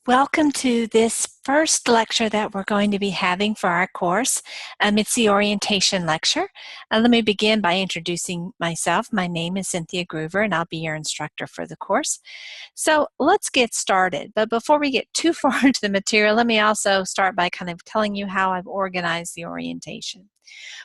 Welcome to this first lecture that we're going to be having for our course. It's the orientation lecture. Let me begin by introducing myself. My name is Cynthia Groover and I'll be your instructor for the course. So let's get started. But before we get too far into the material, let me also start by kind of telling you how I've organized the orientation.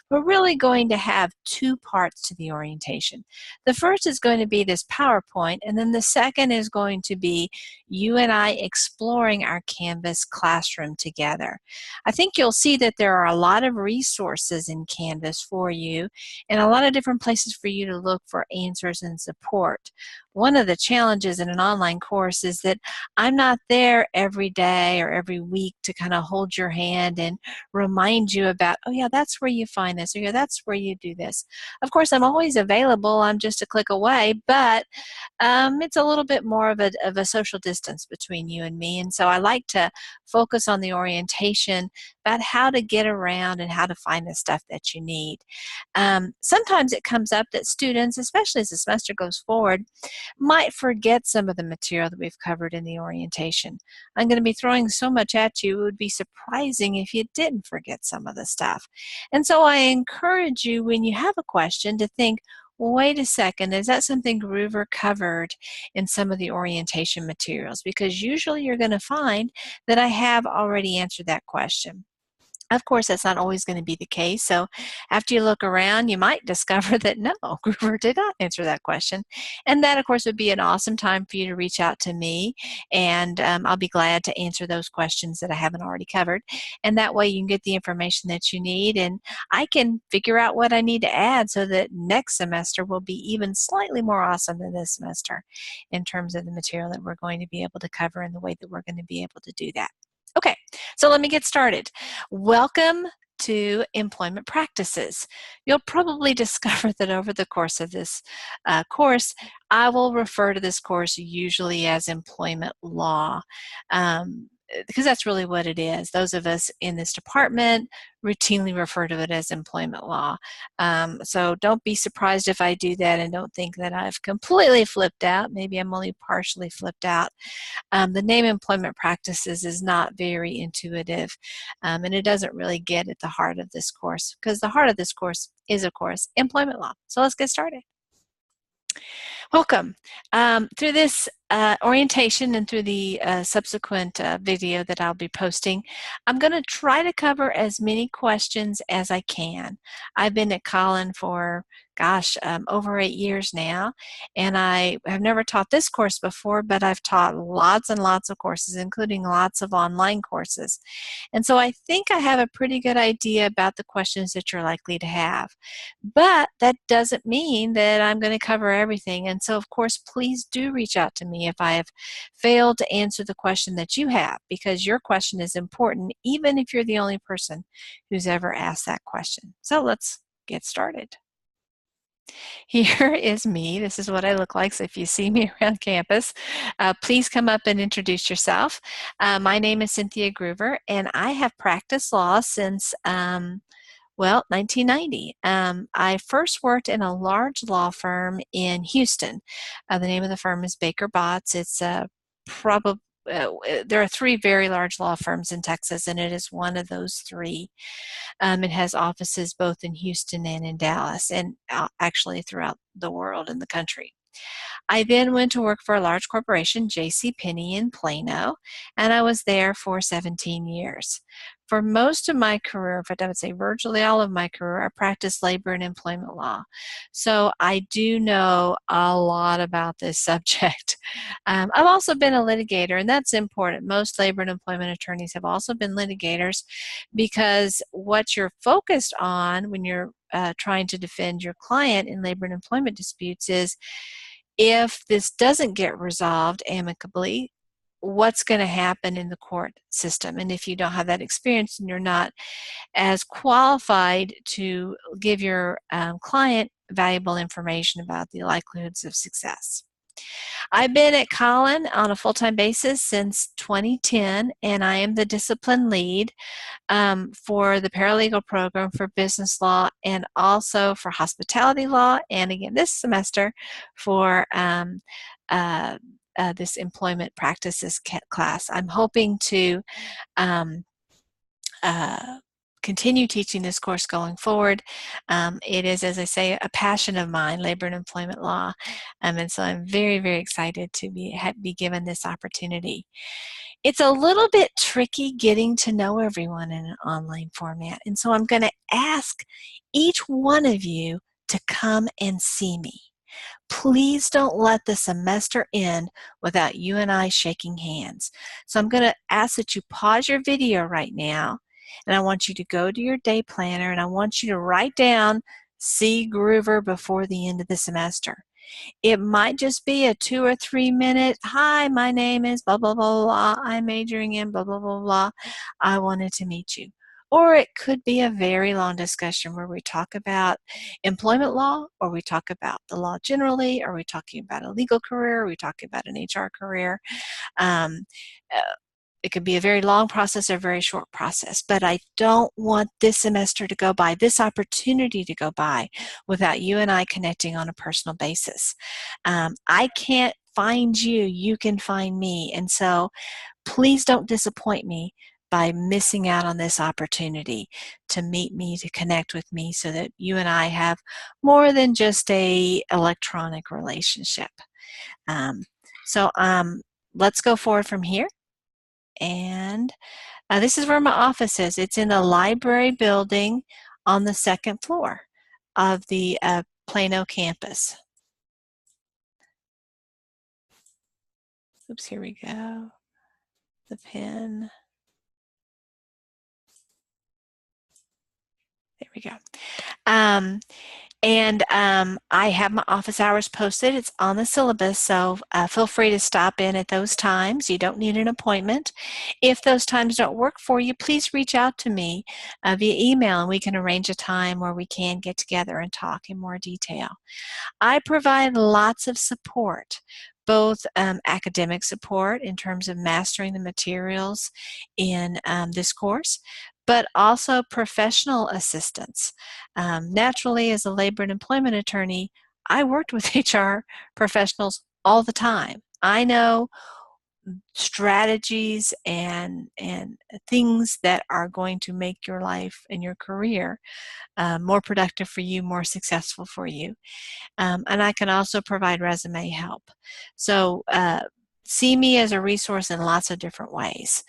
We're really going to have two parts to the orientation. The first is going to be this PowerPoint, and then the second is going to be you and I exploring our Canvas classroom together. I think you'll see that there are a lot of resources in Canvas for you and a lot of different places for you to look for answers and support. One of the challenges in an online course is that I'm not there every day or every week to kind of hold your hand and remind you about, oh yeah, that's where you find this, or yeah, that's where you do this. Of course, I'm always available. I'm just a click away, but it's a little bit more of a social distance between you and me. And so I like to focus on the orientation about how to get around and how to find the stuff that you need. Sometimes it comes up that students, especially as the semester goes forward, might forget some of the material that we've covered in the orientation. I'm going to be throwing so much at you, it would be surprising if you didn't forget some of the stuff. And so I encourage you, when you have a question, to think, well, wait a second, is that something Groover covered in some of the orientation materials? Because usually you're going to find that I have already answered that question. Of course, that's not always going to be the case. So after you look around, you might discover that no, Groover did not answer that question. And that, of course, would be an awesome time for you to reach out to me. And I'll be glad to answer those questions that I haven't already covered. And that way you can get the information that you need. And I can figure out what I need to add so that next semester will be even slightly more awesome than this semester in terms of the material that we're going to be able to cover and the way that we're going to be able to do that. Okay, so let me get started. Welcome to employment practices. You'll probably discover that over the course of this course, I will refer to this course usually as employment law. Because that's really what it is. Those of us in this department routinely refer to it as employment law. So don't be surprised if I do that, and don't think that I've completely flipped out. Maybe I'm only partially flipped out. The name employment practices is not very intuitive, and it doesn't really get at the heart of this course, because the heart of this course is, of course, employment law. So let's get started. Welcome. Through this orientation and through the subsequent video that I'll be posting, I'm going to try to cover as many questions as I can. I've been at Collin for, over 8 years now, and I have never taught this course before, but I've taught lots and lots of courses, including lots of online courses. And so I think I have a pretty good idea about the questions that you're likely to have. But that doesn't mean that I'm going to cover everything. And so, of course, please do reach out to me if I have failed to answer the question that you have, because your question is important, even if you're the only person who's ever asked that question. So let's get started. Here is me. This is what I look like. So if you see me around campus, please come up and introduce yourself. My name is Cynthia Groover, and I have practiced law since 1990. I first worked in a large law firm in Houston. The name of the firm is Baker Botts. It's there are 3 very large law firms in Texas, and it is one of those 3. It has offices both in Houston and in Dallas, and actually throughout the world and the country. I then went to work for a large corporation, J.C. Penney in Plano, and I was there for 17 years. For most of my career, in fact, I would say virtually all of my career, I practiced labor and employment law. So I do know a lot about this subject. I've also been a litigator, and that's important. Most labor and employment attorneys have also been litigators, because what you're focused on when you're trying to defend your client in labor and employment disputes is, if this doesn't get resolved amicably, what's going to happen in the court system? And if you don't have that experience, and you're not as qualified to give your client valuable information about the likelihoods of success. I've been at Collin on a full-time basis since 2010, and I am the discipline lead for the paralegal program for business law, and also for hospitality law, and again this semester for this employment practices class. I'm hoping to continue teaching this course going forward. It is, as I say, a passion of mine, labor and employment law, and so I'm very, very excited to be given this opportunity. It's a little bit tricky getting to know everyone in an online format, and so I'm going to ask each one of you to come and see me. Please don't let the semester end without you and I shaking hands. So I'm going to ask that you pause your video right now, and I want you to go to your day planner, and I want you to write down see Groover before the end of the semester. It might just be a 2 or 3 minute, hi, my name is blah, blah, blah, blah, I'm majoring in blah, blah, blah, blah, I wanted to meet you. Or it could be a very long discussion where we talk about employment law, or we talk about the law generally, or we're talking about a legal career, or we talk about an HR career. It could be a very long process or a very short process, but I don't want this semester to go by, this opportunity to go by, without you and I connecting on a personal basis. I can't find you, you can find me, and so please don't disappoint me by missing out on this opportunity to meet me, to connect with me, so that you and I have more than just a electronic relationship. Let's go forward from here. And this is where my office is. It's in the library building on the 2nd floor of the Plano campus. Oops, here we go. The pen. There we go. I have my office hours posted. It's on the syllabus, so feel free to stop in at those times. You don't need an appointment. If those times don't work for you, please reach out to me via email, and we can arrange a time where we can get together and talk in more detail. I provide lots of support, both academic support in terms of mastering the materials in this course, but also professional assistance. Naturally, as a labor and employment attorney, I worked with HR professionals all the time. I know strategies and things that are going to make your life and your career more productive for you, more successful for you. And I can also provide resume help. So see me as a resource in lots of different ways.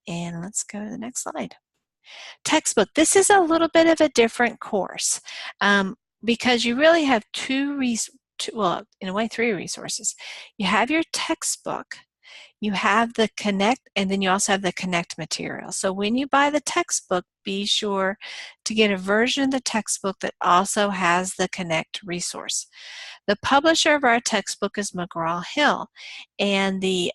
And let's go to the next slide. Textbook. This is a little bit of a different course because you really have well, in a way, 3 resources. You have your textbook, you have the Connect, and then you also have the Connect material. So when you buy the textbook, be sure to get a version of the textbook that also has the Connect resource. The publisher of our textbook is McGraw-Hill, and the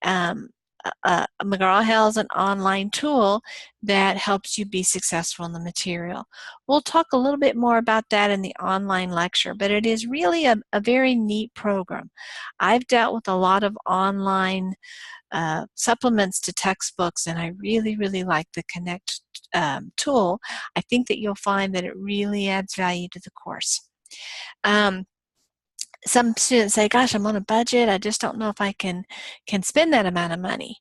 McGraw-Hill is an online tool that helps you be successful in the material. We'll talk a little bit more about that in the online lecture, but it is really a very neat program. I've dealt with a lot of online supplements to textbooks, and I really, really like the Connect tool. I think that you'll find that it really adds value to the course. Some students say, gosh, I'm on a budget. I just don't know if I can spend that amount of money.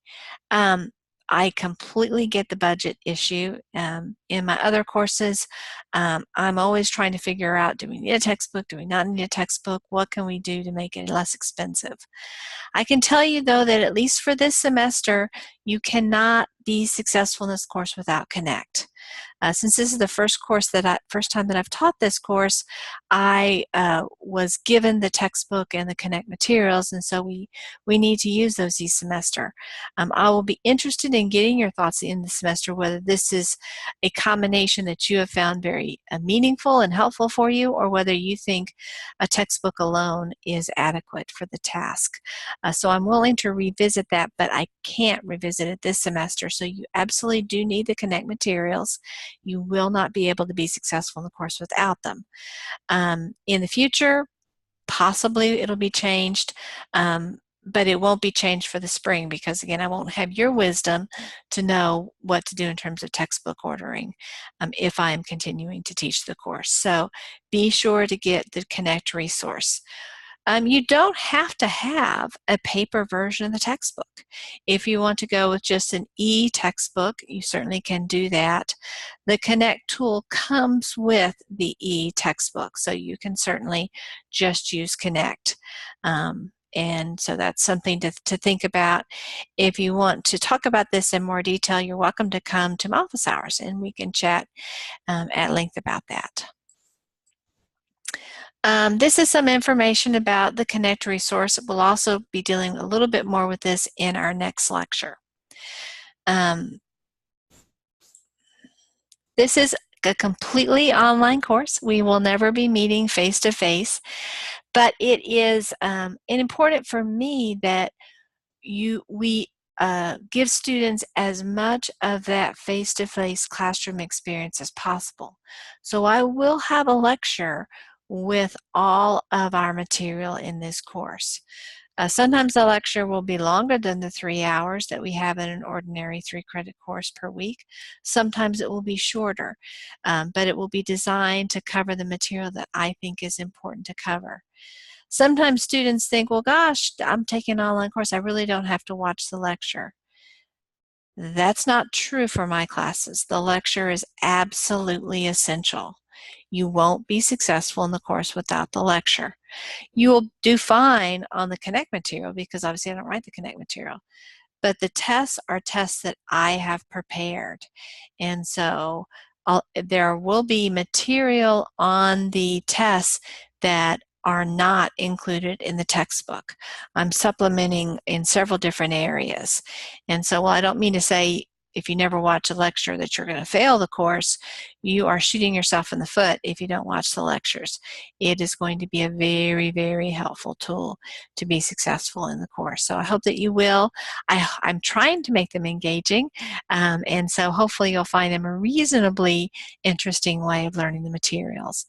I completely get the budget issue. In my other courses, I'm always trying to figure out, do we need a textbook? Do we not need a textbook? What can we do to make it less expensive? I can tell you, though, that at least for this semester, you cannot be successful in this course without Connect. Since this is the first time that I've taught this course, I was given the textbook and the Connect materials, and so we need to use those this semester. I will be interested in getting your thoughts in the semester, whether this is a combination that you have found very meaningful and helpful for you, or whether you think a textbook alone is adequate for the task. So I'm willing to revisit that, but I can't revisit it this semester, so you absolutely do need the Connect materials. You will not be able to be successful in the course without them. In the future, possibly it'll be changed, but it won't be changed for the spring because, again, I won't have your wisdom to know what to do in terms of textbook ordering if I am continuing to teach the course. So be sure to get the Connect resource. You don't have to have a paper version of the textbook. If you want to go with just an e-textbook, you certainly can do that. The Connect tool comes with the e-textbook, so you can certainly just use Connect. And so that's something to think about. If you want to talk about this in more detail, you're welcome to come to my office hours and we can chat at length about that. This is some information about the Connect resource. We'll also be dealing a little bit more with this in our next lecture. This is a completely online course. We will never be meeting face-to-face, but it is important for me that we give students as much of that face-to-face classroom experience as possible. So I will have a lecture with all of our material in this course. Sometimes the lecture will be longer than the 3 hours that we have in an ordinary 3-credit course per week. Sometimes it will be shorter, but it will be designed to cover the material that I think is important to cover. Sometimes students think, well, gosh, I'm taking an online course. I really don't have to watch the lecture. That's not true for my classes. The lecture is absolutely essential. You won't be successful in the course without the lecture. You will do fine on the Connect material because obviously I don't write the Connect material. But the tests are tests that I have prepared. And so there will be material on the tests that are not included in the textbook. I'm supplementing in several different areas. And so while I don't mean to say if you never watch a lecture that you're going to fail the course, you are shooting yourself in the foot if you don't watch the lectures. It is going to be a very, very helpful tool to be successful in the course. So I hope that you will. I'm trying to make them engaging, and so hopefully you'll find them a reasonably interesting way of learning the materials.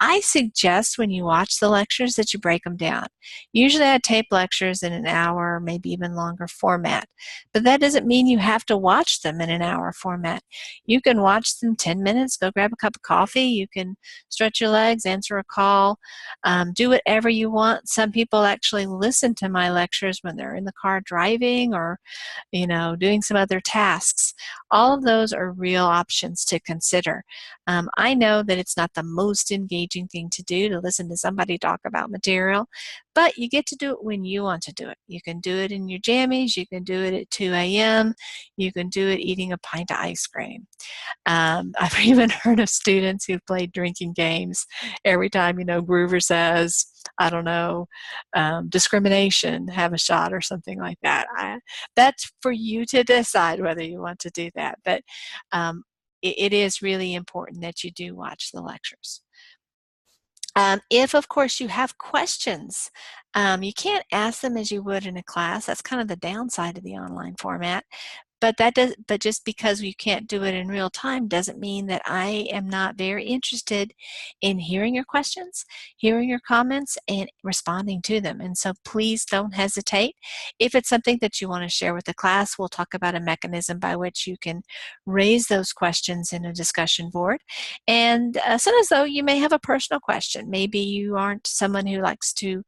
I suggest when you watch the lectures that you break them down. Usually I tape lectures in an hour, maybe even longer format, but that doesn't mean you have to watch them in an hour format. You can watch them 10 minutes, go grab a cup of coffee, you can stretch your legs, answer a call, do whatever you want. Some people actually listen to my lectures when they're in the car driving or doing some other tasks. All of those are real options to consider. I know that it's not the most engaging thing to do to listen to somebody talk about material, but you get to do it when you want to do it. You can do it in your jammies, you can do it at 2 a.m., you can do it eating a pint of ice cream. I've even heard of students who've played drinking games. Every time, Groover says, I don't know, discrimination, have a shot or something like that. That's for you to decide whether you want to do that. But it is really important that you do watch the lectures. If, of course, you have questions, you can't ask them as you would in a class. That's kind of the downside of the online format. But just because you can't do it in real time doesn't mean that I am not very interested in hearing your questions, hearing your comments, and responding to them. And so please don't hesitate. If it's something that you want to share with the class, we'll talk about a mechanism by which you can raise those questions in a discussion board. And sometimes, though, you may have a personal question. Maybe you aren't someone who likes to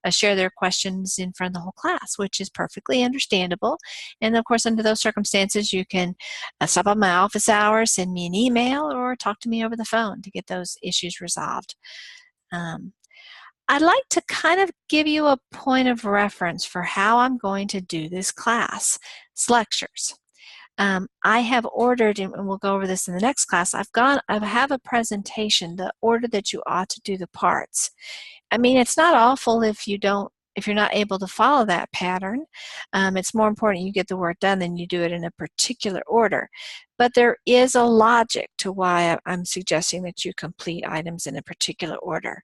share their questions in front of the whole class, which is perfectly understandable. And of course, under those circumstances, you can stop on my office hours, send me an email, or talk to me over the phone to get those issues resolved. I'd like to kind of give you a point of reference for how I'm going to do this class. It's lectures. I have ordered, and we'll go over this in the next class, I have a presentation, the order that you ought to do the parts. I mean, it's not awful if you're not able to follow that pattern. It's more important you get the work done than you do it in a particular order. But there is a logic to why I'm suggesting that you complete items in a particular order.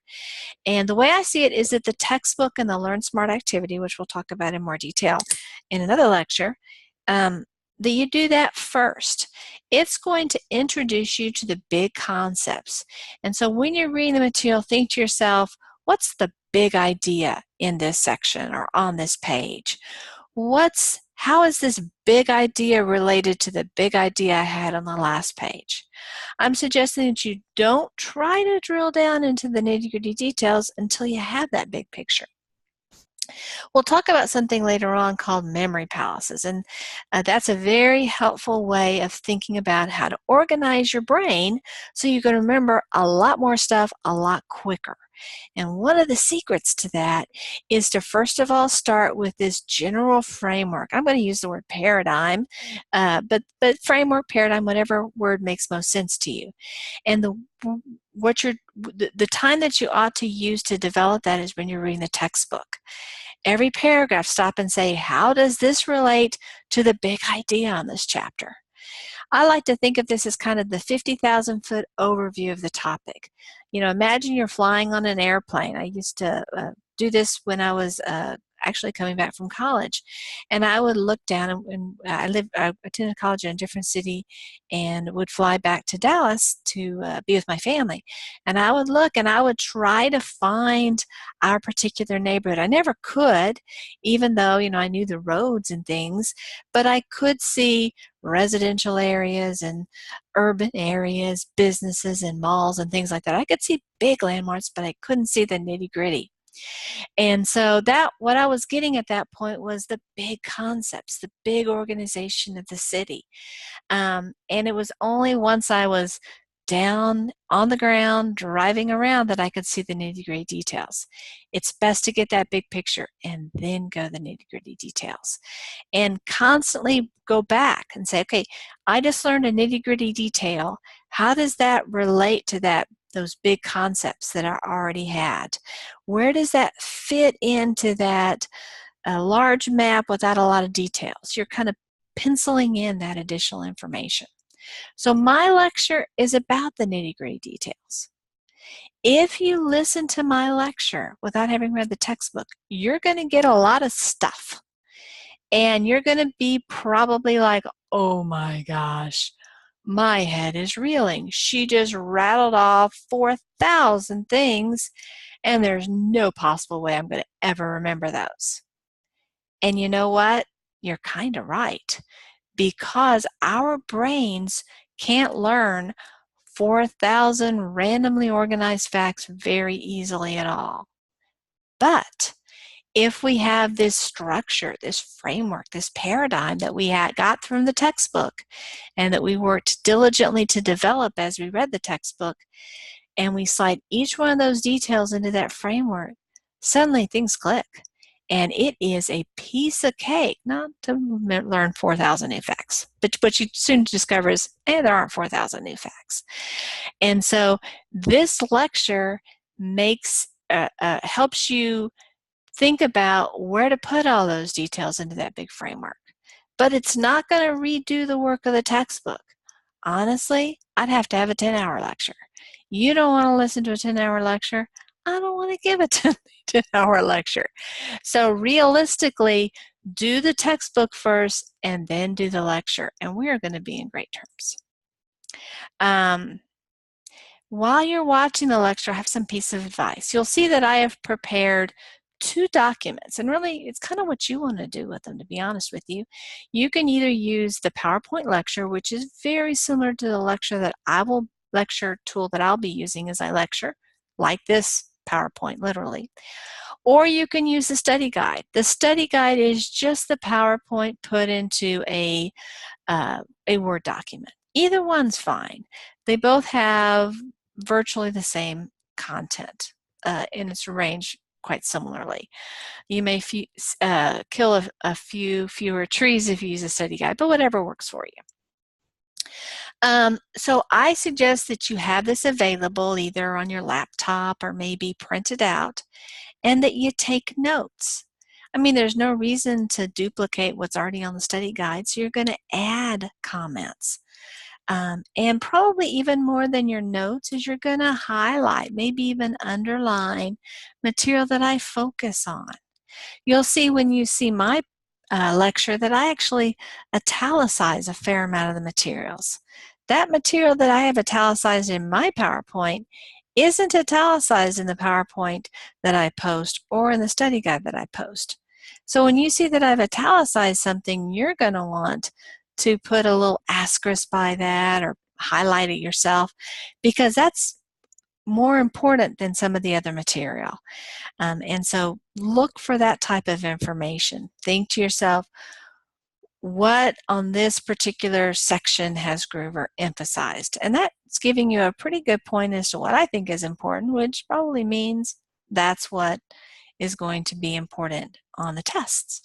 And the way I see it is that the textbook and the Learn Smart activity, which we'll talk about in more detail in another lecture, that you do that first. It's going to introduce you to the big concepts. And so when you're reading the material, think to yourself, what's the big idea in this section or on this page? How is this big idea related to the big idea I had on the last page? I'm suggesting that you don't try to drill down into the nitty-gritty details until you have that big picture. We'll talk about something later on called memory palaces, and that's a very helpful way of thinking about how to organize your brain so you can remember a lot more stuff a lot quicker. And one of the secrets to that is to first of all start with this general framework. I'm going to use the word paradigm, but framework, paradigm, whatever word makes most sense to you. And the time that you ought to use to develop that is when you're reading the textbook. Every paragraph, stop and say, how does this relate to the big idea on this chapter? I like to think of this as kind of the 50,000-foot overview of the topic. You know, imagine you're flying on an airplane. I used to do this when I was actually coming back from college, and I would look down, and I attended college in a different city and would fly back to Dallas to be with my family. And I would look and I would try to find our particular neighborhood. I never could, even though, you know, I knew the roads and things, but I could see residential areas and urban areas, businesses and malls and things like that. I could see big landmarks, but I couldn't see the nitty-gritty. And so that what I was getting at that point was the big concepts, the big organization of the city. And it was only once I was down on the ground driving around that I could see the nitty-gritty details. It's best to get that big picture and then go to the nitty-gritty details. And constantly go back and say, okay, I just learned a nitty-gritty detail. How does that relate to those big concepts that I already had? Where does that fit into that large map without a lot of details? You're kind of penciling in that additional information. So my lecture is about the nitty-gritty details. If you listen to my lecture without having read the textbook, you're going to get a lot of stuff. And you're going to be probably like, oh my gosh, my head is reeling. She just rattled off 4,000 things, and there's no possible way I'm going to ever remember those. And you know what? You're kind of right, because our brains can't learn 4,000 randomly organized facts very easily at all. But if we have this structure, this framework, this paradigm that we got from the textbook and that we worked diligently to develop as we read the textbook, and we slide each one of those details into that framework, suddenly things click. And it is a piece of cake, not to learn 4,000 new facts, but what you soon discover is, there aren't 4,000 new facts. And so this lecture helps you think about where to put all those details into that big framework. But it's not going to redo the work of the textbook. Honestly, I'd have to have a 10-hour lecture. You don't want to listen to a 10-hour lecture. I don't want to give a 10-hour lecture. So realistically, do the textbook first and then do the lecture, and we are going to be in great terms. While you're watching the lecture, I have some piece of advice. You'll see that I have prepared 2 documents, and really it's kind of what you want to do with them, to be honest with you. You can either use the PowerPoint lecture, which is very similar to the lecture tool that I'll be using as I lecture, like this PowerPoint, literally. Or you can use the study guide. The study guide is just the PowerPoint put into a Word document. Either one's fine. They both have virtually the same content, and it's arranged quite similarly. You may kill a few fewer trees if you use a study guide, but whatever works for you. So I suggest that you have this available either on your laptop or maybe printed out, and that you take notes. I mean, there's no reason to duplicate what's already on the study guide, so you're going to add comments. And probably even more than your notes is you're going to highlight, maybe even underline material that I focus on. You'll see when you see my lecture that I actually italicize a fair amount of the materials. That material that I have italicized in my PowerPoint isn't italicized in the PowerPoint that I post or in the study guide that I post. So when you see that I've italicized something, you're going to want to put a little asterisk by that or highlight it yourself, because that's more important than some of the other material. And so look for that type of information. Think to yourself, what on this particular section has Groover emphasized? And that's giving you a pretty good point as to what I think is important, which probably means that's what is going to be important on the tests.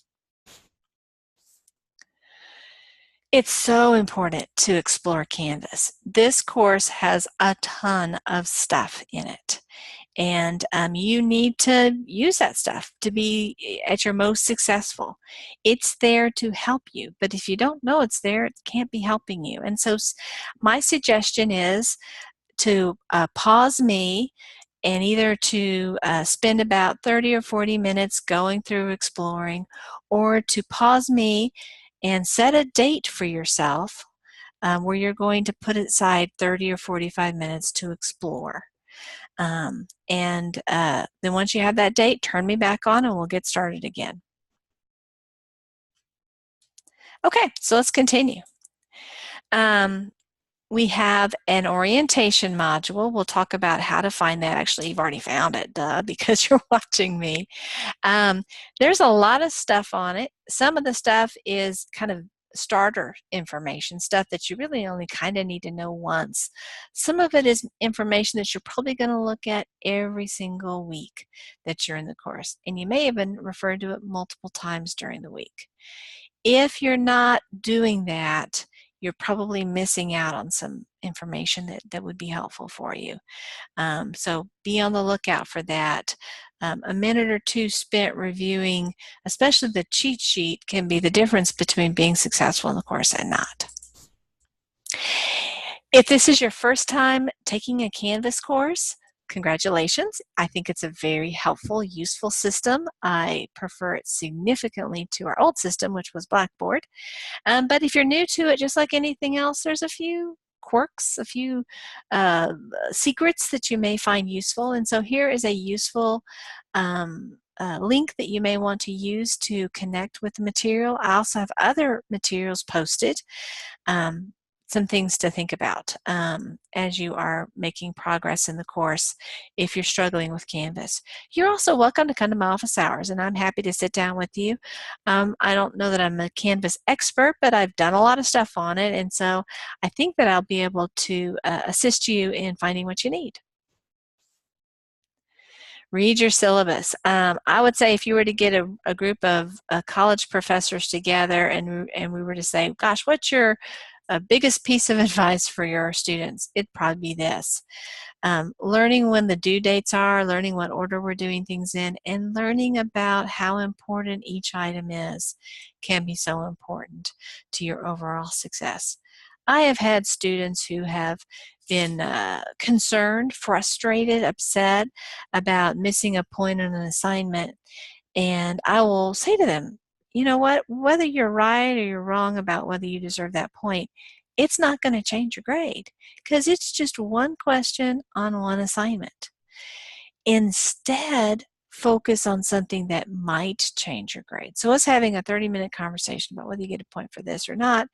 It's so important to explore Canvas. This course has a ton of stuff in it. And you need to use that stuff to be at your most successful. It's there to help you, but if you don't know it's there, it can't be helping you. And so my suggestion is to pause me and either to spend about 30 or 40 minutes going through exploring, or to pause me and set a date for yourself where you're going to put aside 30 or 45 minutes to explore. Then once you have that date, turn me back on and we'll get started again. Okay, so let's continue. We have an orientation module. We'll talk about how to find that. Actually, you've already found it, duh, because you're watching me. There's a lot of stuff on it. Some of the stuff is kind of starter information, stuff that you really only kind of need to know once. Some of it is information that you're probably going to look at every single week that you're in the course, and you may even refer to it multiple times during the week. If you're not doing that, you're probably missing out on some information that would be helpful for you. So be on the lookout for that. A minute or two spent reviewing, especially the cheat sheet, can be the difference between being successful in the course and not. If this is your first time taking a Canvas course, congratulations. I think it's a very helpful, useful system. I prefer it significantly to our old system, which was Blackboard. But if you're new to it, just like anything else, there's a few quirks, a few secrets that you may find useful. And so here is a useful link that you may want to use to connect with the material. I also have other materials posted. Some things to think about as you are making progress in the course if you're struggling with Canvas. You're also welcome to come to my office hours, and I'm happy to sit down with you. I don't know that I'm a Canvas expert, but I've done a lot of stuff on it, and so I think that I'll be able to assist you in finding what you need. Read your syllabus. I would say if you were to get a group of college professors together and we were to say, gosh, what's your biggest piece of advice for your students? It'd probably be this. Learning when the due dates are, learning what order we're doing things in, and learning about how important each item is can be so important to your overall success. I have had students who have been concerned, frustrated, upset about missing a point on an assignment, and I will say to them, you know what, whether you're right or you're wrong about whether you deserve that point, it's not going to change your grade because it's just one question on one assignment. Instead, focus on something that might change your grade. So us having a 30-minute conversation about whether you get a point for this or not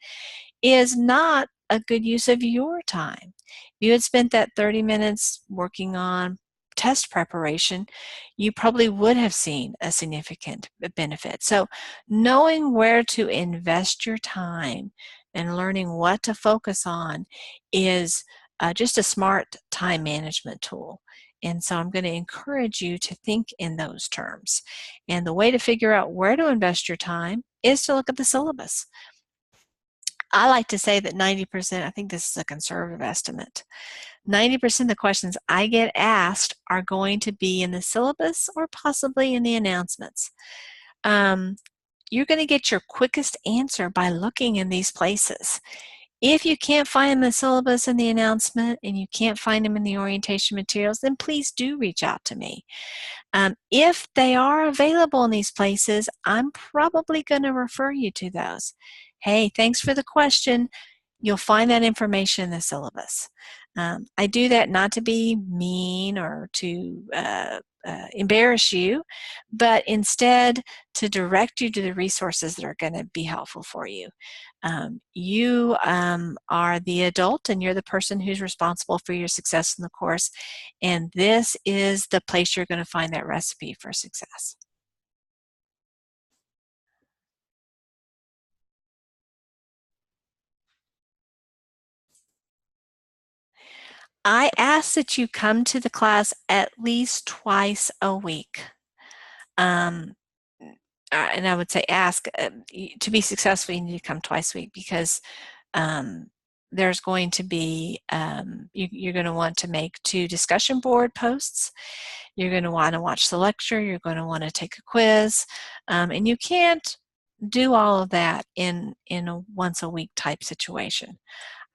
is not a good use of your time. If you had spent that 30 minutes working on test preparation, you probably would have seen a significant benefit. So knowing where to invest your time and learning what to focus on is just a smart time management tool. And so I'm going to encourage you to think in those terms. And the way to figure out where to invest your time is to look at the syllabus. I like to say that 90%, I think this is a conservative estimate, 90% of the questions I get asked are going to be in the syllabus or possibly in the announcements. You're going to get your quickest answer by looking in these places. If you can't find them in the syllabus and the announcement and you can't find them in the orientation materials, then please do reach out to me. If they are available in these places, I'm probably going to refer you to those. Hey, thanks for the question. You'll find that information in the syllabus. I do that not to be mean or to embarrass you, but instead to direct you to the resources that are going to be helpful for you. You are the adult and you're the person who's responsible for your success in the course, and this is the place you're going to find that recipe for success. I ask that you come to the class at least twice a week. And I would say ask, to be successful, you need to come twice a week because um, there's going to be, you're going to want to make 2 discussion board posts. You're going to want to watch the lecture. You're going to want to take a quiz. And you can't do all of that in a once a week type situation.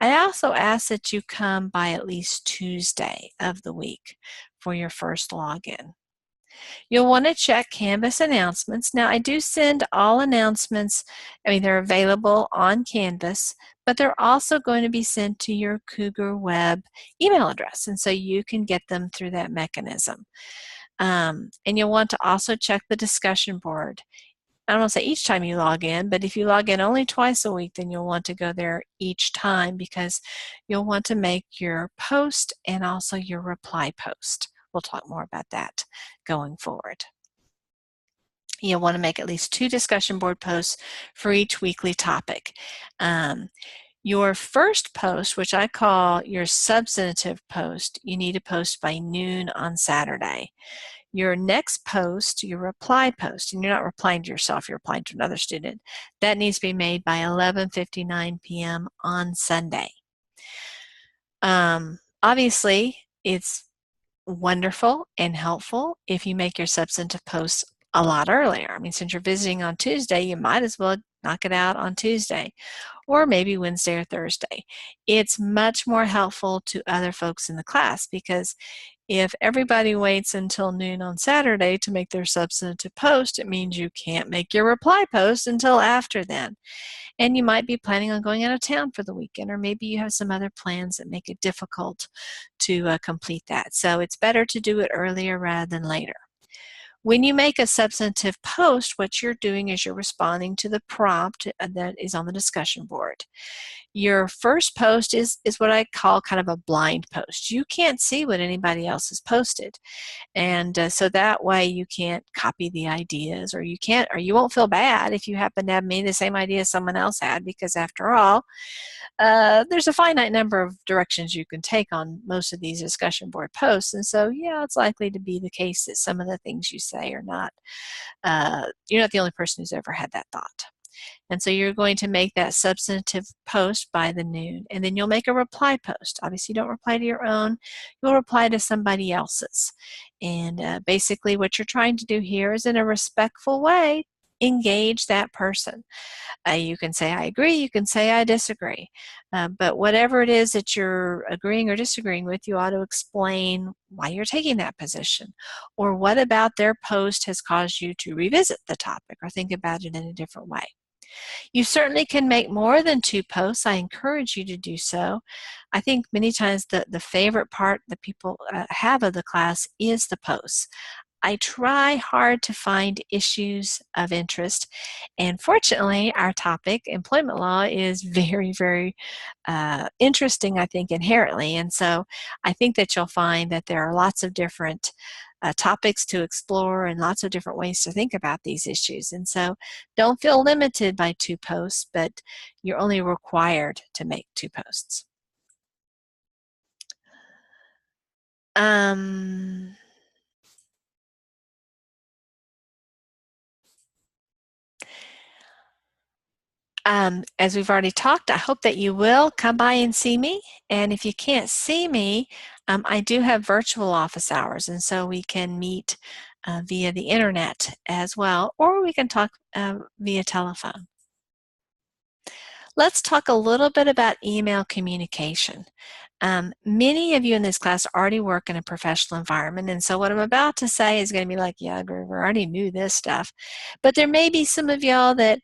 I also ask that you come by at least Tuesday of the week for your first login. You'll want to check Canvas announcements. Now, I do send all announcements. They're available on Canvas, but they're also going to be sent to your Cougar Web email address, and so you can get them through that mechanism. And you'll want to also check the discussion board. I don't want to say each time you log in, but if you log in only twice a week, then you'll want to go there each time because you'll want to make your post and also your reply post. We'll talk more about that going forward. You'll want to make at least 2 discussion board posts for each weekly topic. Your first post, which I call your substantive post, you need to post by noon on Saturday. Your next post, your reply post, and you're not replying to yourself, you're replying to another student, that needs to be made by 11:59 p.m. on Sunday. Obviously, it's wonderful and helpful if you make your substantive posts a lot earlier. Since you're visiting on Tuesday, you might as well knock it out on Tuesday or maybe Wednesday or Thursday. It's much more helpful to other folks in the class because if everybody waits until noon on Saturday to make their substantive post, it means you can't make your reply post until after then. And you might be planning on going out of town for the weekend, or maybe you have some other plans that make it difficult to complete that. So it's better to do it earlier rather than later. When you make a substantive post, what you're doing is you're responding to the prompt that is on the discussion board. Your first post is what I call kind of a blind post. You can't see what anybody else has posted. And so that way you can't copy the ideas, or you won't feel bad if you happen to have made the same idea someone else had, because after all, there's a finite number of directions you can take on most of these discussion board posts. And so, yeah, it's likely to be the case that some of the things you say are not, you're not the only person who's ever had that thought. And so you're going to make that substantive post by the noon, and then you'll make a reply post. Obviously, you don't reply to your own. You'll reply to somebody else's. And basically what you're trying to do here is, in a respectful way, engage that person. You can say, I agree. You can say, I disagree. But whatever it is that you're agreeing or disagreeing with, you ought to explain why you're taking that position, or what about their post has caused you to revisit the topic or think about it in a different way. You certainly can make more than 2 posts. I encourage you to do so. I think many times the favorite part that people have of the class is the posts. I try hard to find issues of interest, and fortunately our topic, employment law, is very, very interesting, I think, inherently. And so I think that you'll find that there are lots of different topics to explore and lots of different ways to think about these issues. And so don't feel limited by 2 posts, but you're only required to make 2 posts. As we've already talked, I hope that you will come by and see me. And if you can't see me, I do have virtual office hours, and so we can meet via the internet as well, or we can talk via telephone. Let's talk a little bit about email communication. Many of you in this class already work in a professional environment, and so what I'm about to say is going to be like, yeah, Grover, I already knew this stuff. But there may be some of y'all that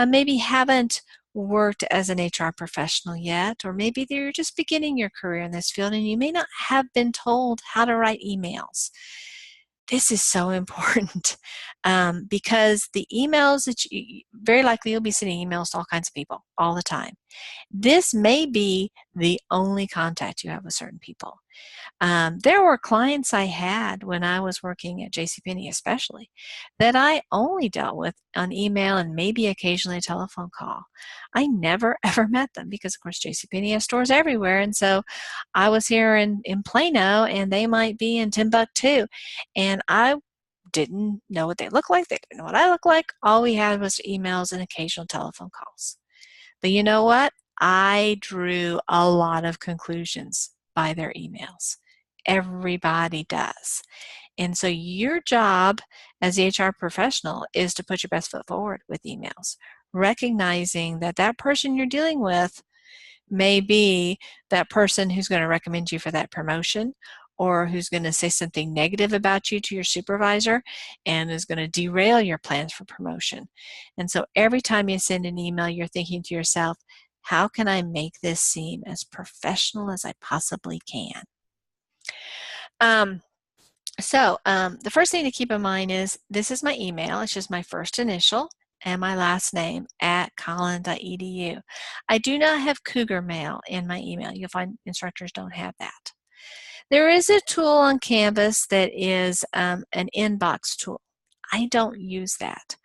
maybe haven't worked as an HR professional yet, or maybe you're just beginning your career in this field and you may not have been told how to write emails. This is so important because the emails that very likely you'll be sending emails to all kinds of people all the time. This may be the only contact you have with certain people. There were clients I had when I was working at JCPenney especially that I only dealt with on email and maybe occasionally a telephone call. I never ever met them because of course JCPenney has stores everywhere, and so I was here in Plano and they might be in Timbuktu, and I didn't know what they looked like. They didn't know what I looked like. All we had was emails and occasional telephone calls. But you know what? I drew a lot of conclusions by their emails. Everybody does. And so your job as the HR professional is to put your best foot forward with emails, recognizing that that person you're dealing with may be that person who's going to recommend you for that promotion, or who's going to say something negative about you to your supervisor and is going to derail your plans for promotion. And so every time you send an email, you're thinking to yourself, how can I make this seem as professional as I possibly can? The first thing to keep in mind is this is my email. It's just my first initial and my last name @collin.edu. I do not have Cougar Mail in my email. You'll find instructors don't have that. There is a tool on Canvas that is an inbox tool. I don't use that.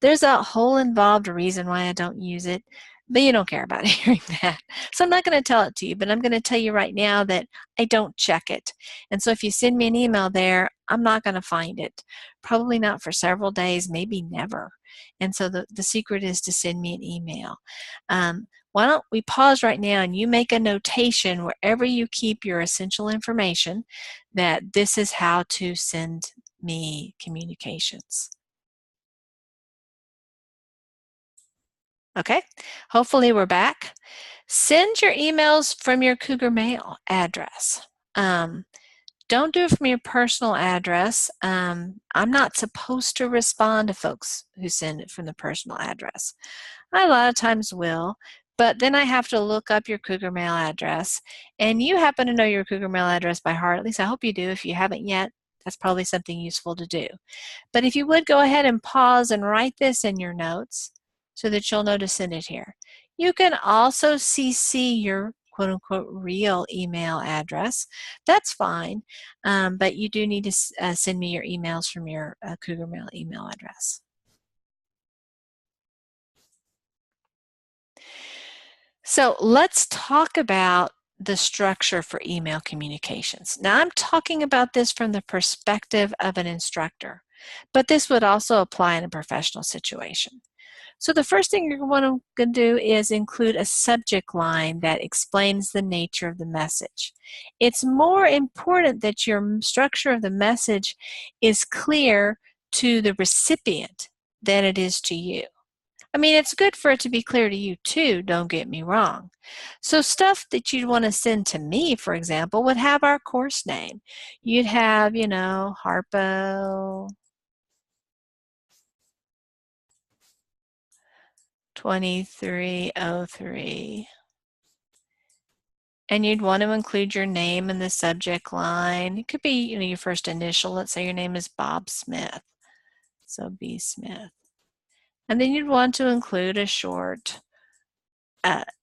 There's a whole involved reason why I don't use it, but you don't care about hearing that. So I'm not going to tell it to you, but I'm going to tell you right now that I don't check it. And so if you send me an email there, I'm not going to find it. Probably not for several days, maybe never. And so the secret is to send me an email. Why don't we pause right now and you make a notation wherever you keep your essential information that this is how to send me communications. Okay, hopefully we're back. Send your emails from your Cougar Mail address. Don't do it from your personal address. I'm not supposed to respond to folks who send it from the personal address. I a lot of times will, but then I have to look up your Cougar Mail address, and you happen to know your Cougar Mail address by heart. At least I hope you do. If you haven't yet, that's probably something useful to do. But if you would go ahead and pause and write this in your notes so that you'll know to send it here. You can also CC your quote-unquote real email address. That's fine, but you do need to send me your emails from your Cougar Mail email address. So let's talk about the structure for email communications. Now I'm talking about this from the perspective of an instructor, but this would also apply in a professional situation. So the first thing you're going to do is include a subject line that explains the nature of the message. It's more important that your structure of the message is clear to the recipient than it is to you. I mean, it's good for it to be clear to you too, don't get me wrong. So stuff that you'd want to send to me, for example, would have our course name. You'd have, you know, HRPO 2303. And you'd want to include your name in the subject line. It could be, you know, your first initial. Let's say your name is Bob Smith. So B. Smith. And then you'd want to include a short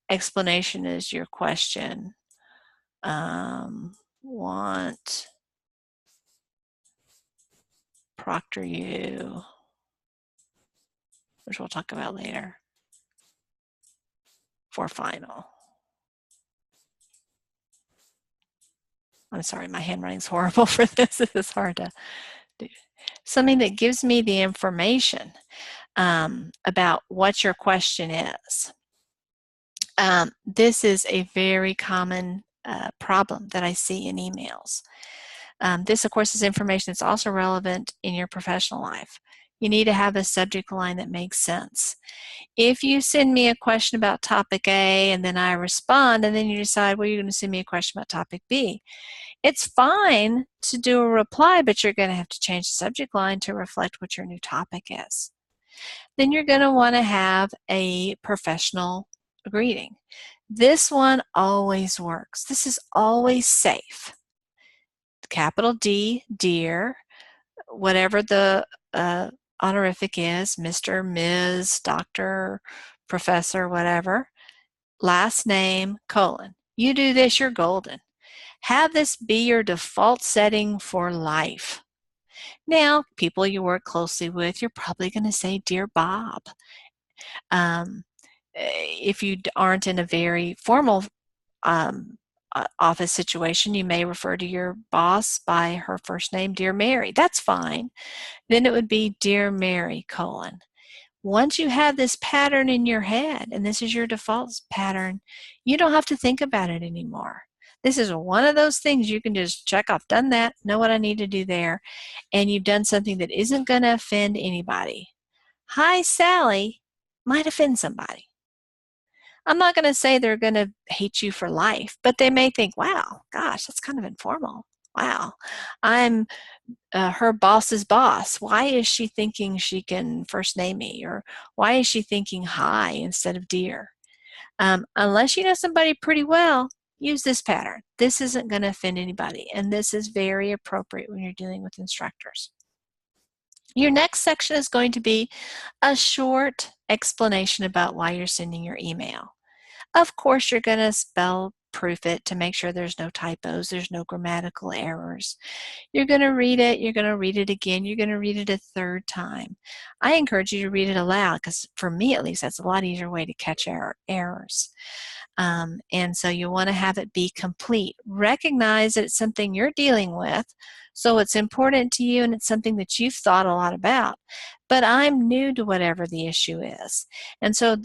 explanation as your question. Want Proctor U, which we'll talk about later, for final. I'm sorry, my handwriting's horrible for this. This is hard to do. Something that gives me the information about what your question is. This is a very common problem that I see in emails. This, of course, is information that's also relevant in your professional life. You need to have a subject line that makes sense. If you send me a question about topic A and then I respond and then you decide, well, you're going to send me a question about topic B, it's fine to do a reply, but you're going to have to change the subject line to reflect what your new topic is. Then you're going to want to have a professional greeting. This one always works. This is always safe. Capital D, dear, whatever the honorific is, Mr., Ms., Doctor, Professor, whatever. Last name, colon. You do this, you're golden. Have this be your default setting for life. Now, people you work closely with, you're probably going to say, Dear Bob. If you aren't in a very formal office situation, you may refer to your boss by her first name, Dear Mary. That's fine. Then it would be Dear Mary, colon. Once you have this pattern in your head, and this is your default pattern, you don't have to think about it anymore. This is one of those things you can just check off, done that, know what I need to do there, and you've done something that isn't going to offend anybody. Hi, Sally might offend somebody. I'm not going to say they're going to hate you for life, but they may think, wow, gosh, that's kind of informal. Wow, I'm her boss's boss. Why is she thinking she can first name me? Or why is she thinking hi instead of dear? Unless you know somebody pretty well, use this pattern. This isn't going to offend anybody, and this is very appropriate when you're dealing with instructors. Your next section is going to be a short explanation about why you're sending your email. Of course, you're going to spell proof it to make sure there's no typos, there's no grammatical errors. You're going to read it, you're going to read it again, you're going to read it a third time. I encourage you to read it aloud because for me at least, that's a lot easier way to catch errors. And so you want to have it be complete. Recognize that it's something you're dealing with, so it's important to you and it's something that you've thought a lot about. But I'm new to whatever the issue is. And so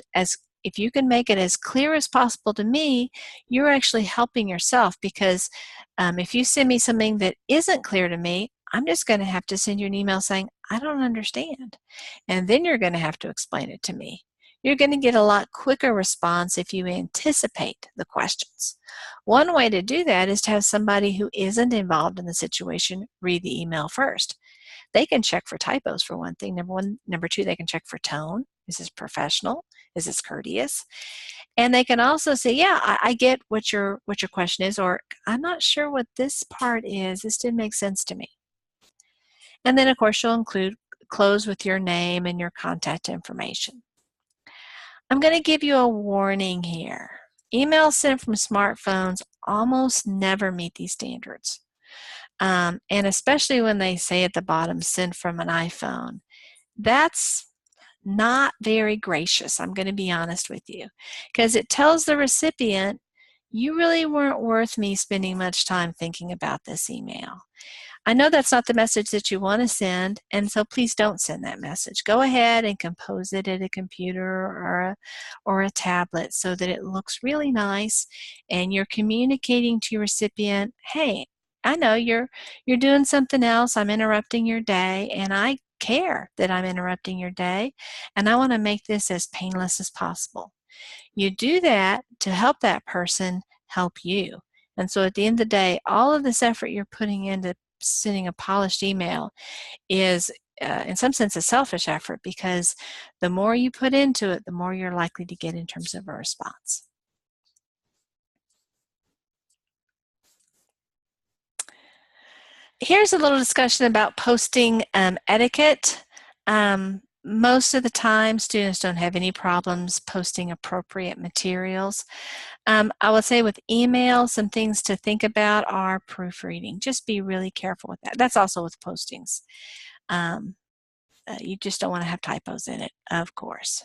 if you can make it as clear as possible to me, you're actually helping yourself, because if you send me something that isn't clear to me, I'm just going to have to send you an email saying, I don't understand. And then you're going to have to explain it to me. You're going to get a lot quicker response if you anticipate the questions. One way to do that is to have somebody who isn't involved in the situation read the email first. They can check for typos for one thing, number one. Number two, they can check for tone. Is this professional? Is this courteous? And they can also say, yeah, I get what your question is, or I'm not sure what this part is. This didn't make sense to me. And then, of course, you'll close with your name and your contact information. I'm going to give you a warning here. Emails sent from smartphones almost never meet these standards. And especially when they say at the bottom, sent from an iPhone. That's not very gracious, I'm going to be honest with you, because it tells the recipient, you really weren't worth me spending much time thinking about this email. I know that's not the message that you want to send, and so please don't send that message. Go ahead and compose it at a computer or a tablet so that it looks really nice and you're communicating to your recipient, hey, I know you're doing something else, I'm interrupting your day, and I care that I'm interrupting your day, and I want to make this as painless as possible. You do that to help that person help you. And so at the end of the day, all of this effort you're putting into sending a polished email is in some sense a selfish effort, because the more you put into it, the more you're likely to get in terms of a response. Here's a little discussion about posting etiquette. Most of the time, students don't have any problems posting appropriate materials. I would say with email, some things to think about are proofreading. Just be really careful with that. That's also with postings. You just don't want to have typos in it, of course.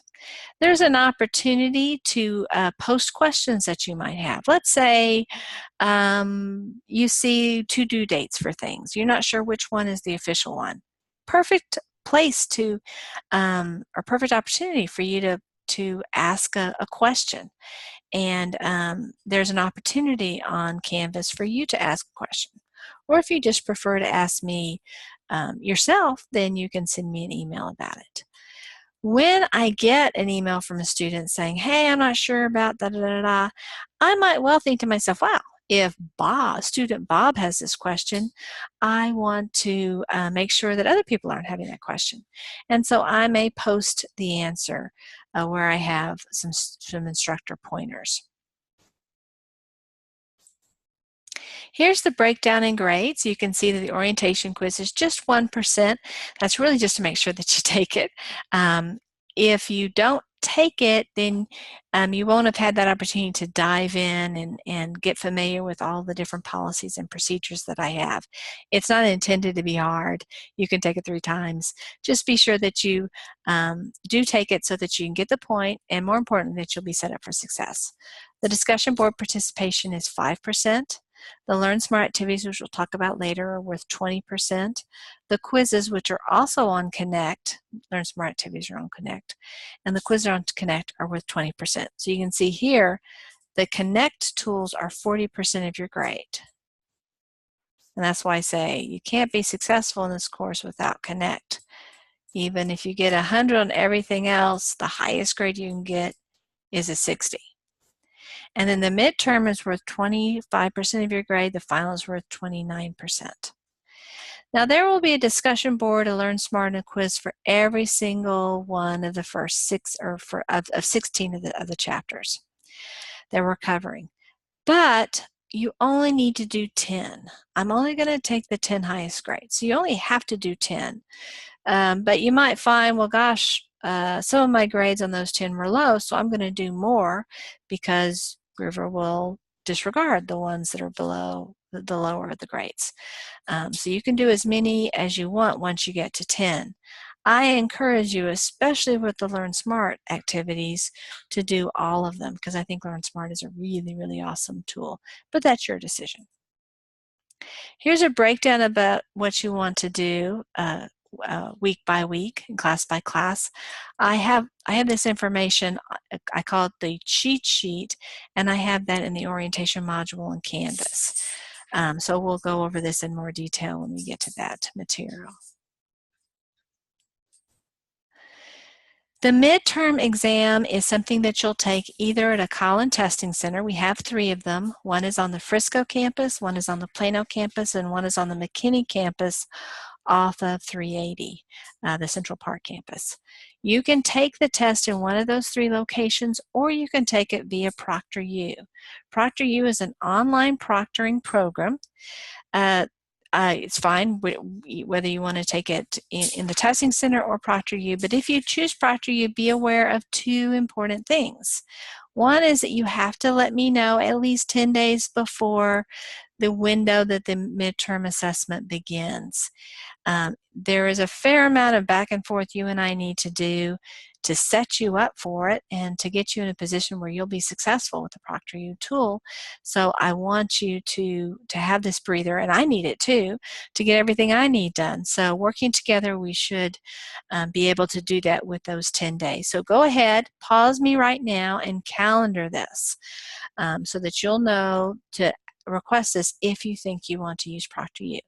There's an opportunity to post questions that you might have. Let's say you see 2 due dates for things. You're not sure which one is the official one. Perfect place to, or perfect opportunity for you to ask a question. And there's an opportunity on Canvas for you to ask a question. Or if you just prefer to ask me yourself, then you can send me an email about it. When I get an email from a student saying, hey, I'm not sure about da-da-da-da, I might well think to myself, wow, if student Bob has this question, I want to make sure that other people aren't having that question. And so I may post the answer where I have some instructor pointers. Here's the breakdown in grades. You can see that the orientation quiz is just 1%. That's really just to make sure that you take it. If you don't take it, then you won't have had that opportunity to dive in and get familiar with all the different policies and procedures that I have. It's not intended to be hard. You can take it 3 times. Just be sure that you do take it so that you can get the point, and more importantly, that you'll be set up for success. The discussion board participation is 5%. The Learn Smart activities, which we'll talk about later, are worth 20%. The quizzes, which are also on Connect, Learn Smart activities are on Connect, and the quizzes on Connect are worth 20%. So you can see here, the Connect tools are 40% of your grade. And that's why I say you can't be successful in this course without Connect. Even if you get 100 on everything else, the highest grade you can get is a 60. And then the midterm is worth 25% of your grade. The final is worth 29%. Now there will be a discussion board, a Learn Smart, and a quiz for every single one of the first 6 or of 16 of the chapters that we're covering. But you only need to do 10. I'm only going to take the 10 highest grades. So you only have to do 10. But you might find, well, gosh, some of my grades on those 10 were low, so I'm going to do more because Groover will disregard the ones that are below the lower of the grades. So you can do as many as you want once you get to 10. I encourage you, especially with the Learn Smart activities, to do all of them because I think Learn Smart is a really, really awesome tool, but that's your decision. Here's a breakdown about what you want to do week by week and class by class. I have this information, I call it the cheat sheet, and I have that in the orientation module in Canvas. So we'll go over this in more detail when we get to that material. The midterm exam is something that you'll take either at a Collin Testing Center. We have 3 of them. One is on the Frisco campus, one is on the Plano campus, and one is on the McKinney campus off of 380, the Central Park campus. You can take the test in one of those 3 locations, or you can take it via ProctorU. ProctorU is an online proctoring program. It's fine whether you want to take it in the testing center or ProctorU, but if you choose ProctorU, be aware of 2 important things. One is that you have to let me know at least 10 days before the window that the midterm assessment begins. There is a fair amount of back and forth you and I need to do to set you up for it and to get you in a position where you'll be successful with the ProctorU tool. So I want you to have this breather, and I need it too, to get everything I need done. So working together, we should be able to do that with those 10 days. So go ahead, pause me right now and calendar this so that you'll know to request this if you think you want to use ProctorU.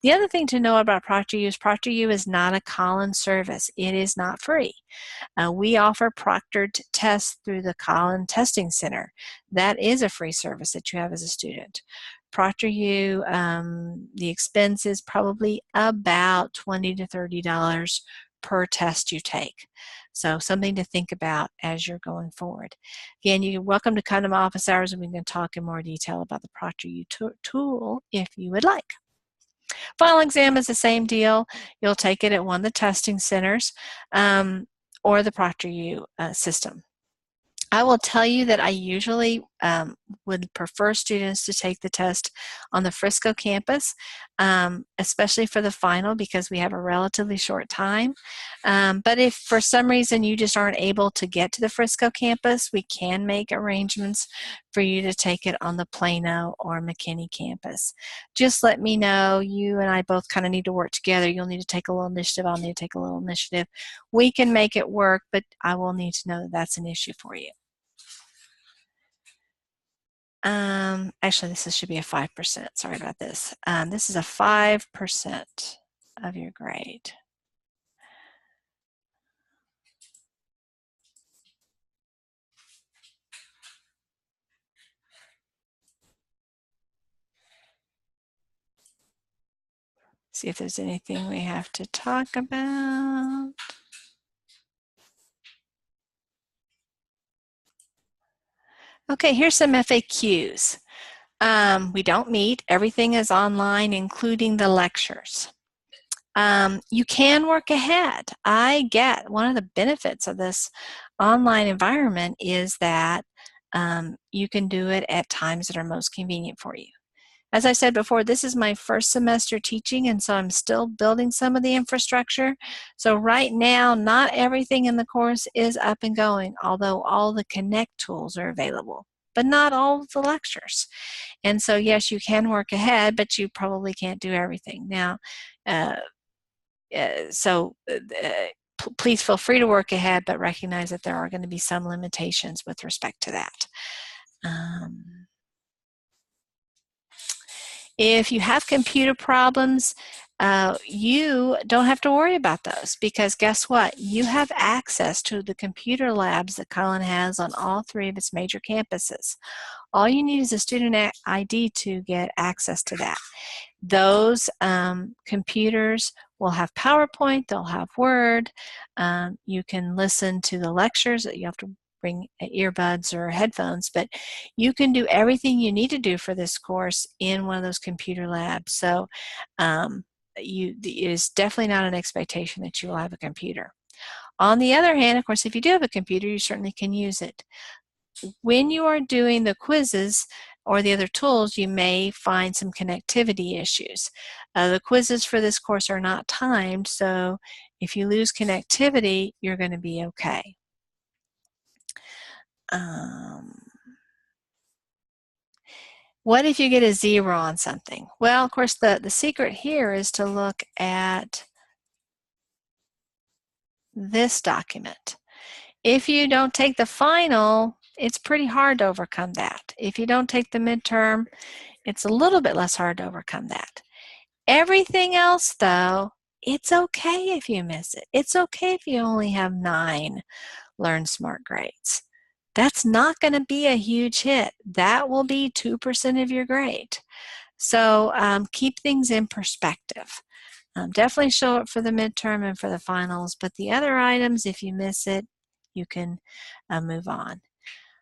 The other thing to know about ProctorU is not a Collin service. It is not free. We offer proctored tests through the Collin Testing Center. That is a free service that you have as a student. ProctorU, the expense is probably about $20 to $30 per test you take. So something to think about as you're going forward. Again, you're welcome to come to my office hours and we can talk in more detail about the ProctorU tool if you would like. Final exam is the same deal. You'll take it at one of the testing centers or the ProctorU system. I will tell you that I usually would prefer students to take the test on the Frisco campus, especially for the final because we have a relatively short time. But if for some reason you just aren't able to get to the Frisco campus, we can make arrangements for you to take it on the Plano or McKinney campus. Just let me know. You and I both kind of need to work together. You'll need to take a little initiative. I'll need to take a little initiative. We can make it work, but I will need to know that that's an issue for you. Actually, this should be a 5%. Sorry about this. This is a 5% of your grade. See if there's anything we have to talk about. Okay, here's some FAQs. We don't meet. Everything is online, including the lectures. You can work ahead. I get one of the benefits of this online environment is that you can do it at times that are most convenient for you. As I said before, this is my first semester teaching, and so I'm still building some of the infrastructure. So right now, not everything in the course is up and going, although all the Connect tools are available, but not all of the lectures. And so yes, you can work ahead, but you probably can't do everything. Now, please feel free to work ahead, but recognize that there are going to be some limitations with respect to that. If you have computer problems, you don't have to worry about those, because guess what? You have access to the computer labs that Cullen has on all 3 of its major campuses. All you need is a student ID to get access to that. Those computers will have PowerPoint, they'll have Word. You can listen to the lectures. You have to bring earbuds or headphones, but you can do everything you need to do for this course in one of those computer labs. So it is definitely not an expectation that you will have a computer. On the other hand, of course, if you do have a computer, you certainly can use it. When you are doing the quizzes or the other tools, you may find some connectivity issues. The quizzes for this course are not timed, so if you lose connectivity, you're going to be okay. What if you get a 0 on something? Well, of course, the secret here is to look at this document. If you don't take the final, it's pretty hard to overcome that. If you don't take the midterm, it's a little bit less hard to overcome that. Everything else, though, it's okay if you miss it. It's okay if you only have 9 Learn Smart grades. That's not going to be a huge hit. That will be 2% of your grade. So keep things in perspective. Definitely show up for the midterm and for the finals, but the other items, if you miss it, you can move on.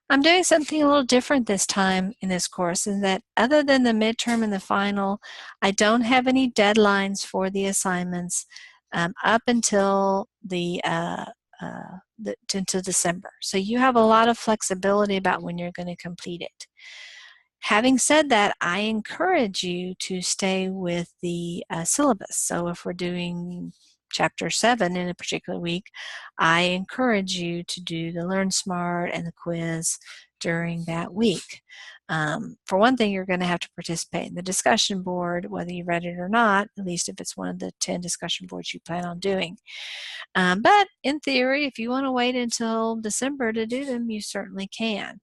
I'm doing something a little different this time in this course, in that other than the midterm and the final, I don't have any deadlines for the assignments up until until December. So you have a lot of flexibility about when you're going to complete it. Having said that, I encourage you to stay with the syllabus. So if we're doing Chapter 7 in a particular week, I encourage you to do the Learn Smart and the quiz during that week. For one thing, you're going to have to participate in the discussion board, whether you read it or not, at least if it's one of the 10 discussion boards you plan on doing. But in theory, if you want to wait until December to do them, you certainly can.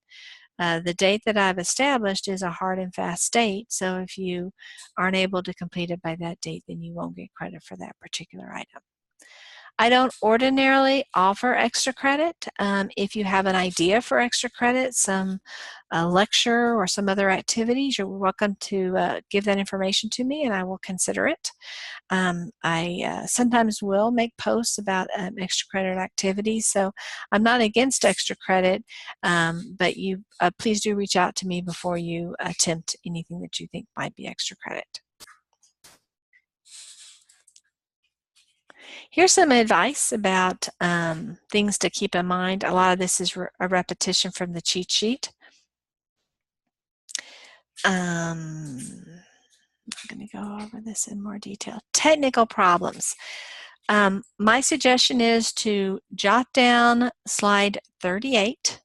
The date that I've established is a hard and fast date, so if you aren't able to complete it by that date, then you won't get credit for that particular item. I don't ordinarily offer extra credit. If you have an idea for extra credit, some lecture or some other activities, you're welcome to give that information to me and I will consider it. I sometimes will make posts about extra credit activities, so I'm not against extra credit, but you please do reach out to me before you attempt anything that you think might be extra credit. Here's some advice about things to keep in mind. A lot of this is a repetition from the cheat sheet. I'm going to go over this in more detail. Technical problems. My suggestion is to jot down slide 38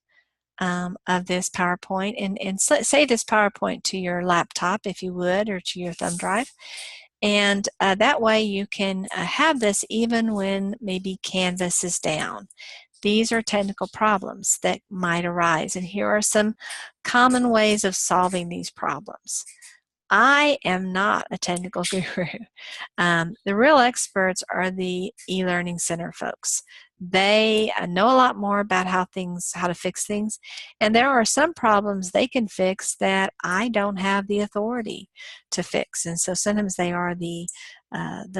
of this PowerPoint and save this PowerPoint to your laptop if you would, or to your thumb drive. And that way you can have this even when maybe Canvas is down. These are technical problems that might arise, and here are some common ways of solving these problems. I am not a technical guru. The real experts are the e-learning center folks. They know a lot more about how to fix things, and there are some problems they can fix that I don't have the authority to fix, and so sometimes they are the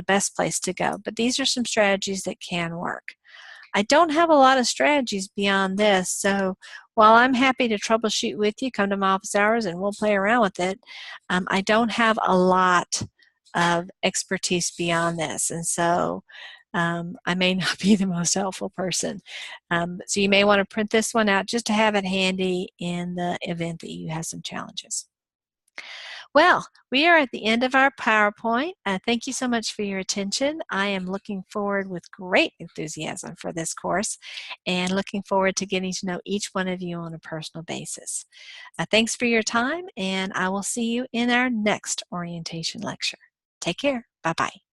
best place to go. But these are some strategies that can work. I don't have a lot of strategies beyond this, so while I'm happy to troubleshoot with you, come to my office hours and we'll play around with it, I don't have a lot of expertise beyond this, and so I may not be the most helpful person. So you may want to print this one out just to have it handy in the event that you have some challenges. Well, we are at the end of our PowerPoint. Thank you so much for your attention. I am looking forward with great enthusiasm for this course and looking forward to getting to know each one of you on a personal basis. Thanks for your time, and I will see you in our next orientation lecture. Take care. Bye-bye.